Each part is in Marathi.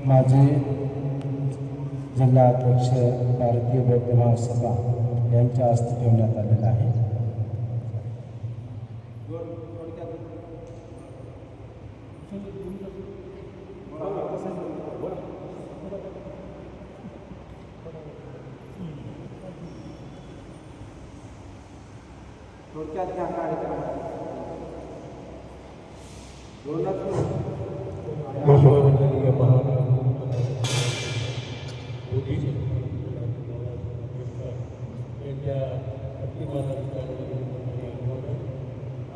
माजी जिल्हा अध्यक्ष भारतीय बौद्ध महासभा यांच्या हस्ते ठेवण्यात आलेला आहे. थोडक्यात त्या कार्यक्रमात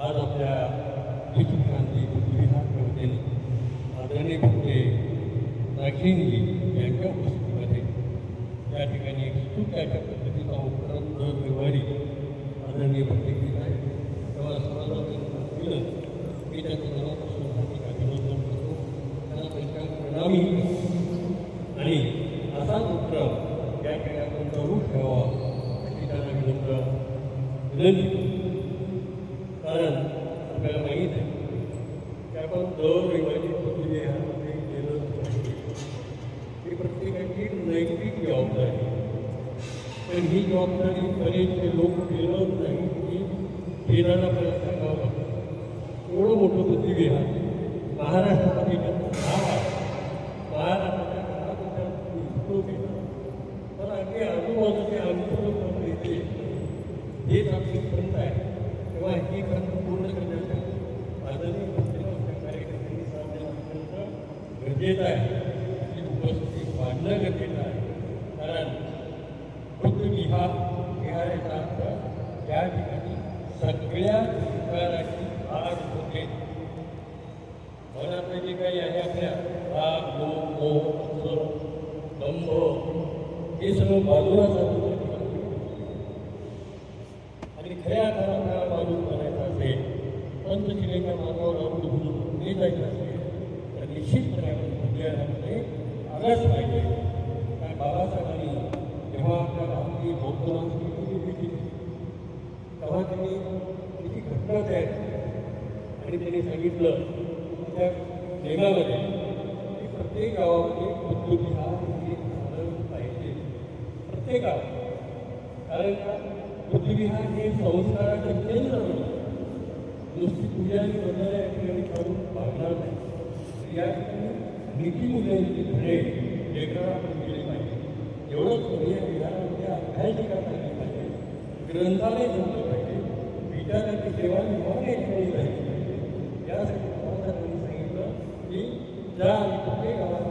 आज आपल्या क्रांती पृथ्वीनाथने आदरणीय भुमरे नागेंद्रजी यांच्या उपस्थितीमध्ये या ठिकाणी एक स्तुत्याच्या पद्धतीचा उपक्रम दर रविवारी आदरणीय भक्तीगीत आहे. तेव्हा समाजाला दिलं मी त्यांच्या मनापासून हार्दिक अभिनंदन करतो, त्यांना त्यांच्या प्रणामी आणि असाच उपक्रम या ठिकाणी आपण चालू ठेवावा अशी त्यांना विनंती. कारण आपल्याला माहीत आहे की आपण दर रविवारी पृथ्वी ह्यामध्ये गेलं पाहिजे. ही प्रत्येकाची नैतिक जबाबदारी, पण ही जबाबदारी बरेचसे लोक गेलं नाही की केंद्राला आपल्याला सांगावं लागतं. एवढं मोठं पृथ्वीविहार महाराष्ट्रामध्ये नाव आहे, महाराष्ट्राच्या घरात केलं तर अगदी आजूबाजूचे आमचं येते हेच आपली खंत आहे. तेव्हा ही खंत पूर्ण करण्यासाठी आदरणीय कार्यकर्त्यांनी साथ देणं गरजेचं आहे. ही उपस्थिती वाढणं गरजेचं आहे. कारण बुद्ध विहाराचा अर्थ या ठिकाणी सगळ्या विकाराची आड होते. मनात जे काही आहे आपल्या राग, लोभ, मोह, दंभ हे सगळं बाजूला जातं. आणि खऱ्या अर्थानं माणूस बनायचा असेल, पंचशिलेच्या मार्गावर अवलंबून पुढे जायचं असेल तर निश्चितपणे विद्यालयामध्ये आलंच पाहिजे. कारण बाबासाहेबांनी जेव्हा आपल्या भारतीय बौद्ध संस्कृती तेव्हा त्यांनी त्याची घटना तयार केली आणि त्यांनी सांगितलं त्या नियमामध्ये की प्रत्येक गावामध्ये बुद्ध विहार हे झालं पाहिजे. प्रत्येक गावात. कारण का बुद्धविहार हे संस्काराचे केंद्र होतं. नुसती पूजा आणि वंदना या ठिकाणी काढून भागणार नाही. या ठिकाणी नीतिमूल्यांची धडे लेकरांना आपण दिले पाहिजे. एवढंच या विहारामध्ये अभ्यासिका झाली पाहिजे, ग्रंथालय जमलं पाहिजे, विचाराची सेवा निर्माण या ठिकाणी झाली पाहिजे. यासाठी बाबासाहेबांनी सांगितलं की ज्या प्रत्येक गावात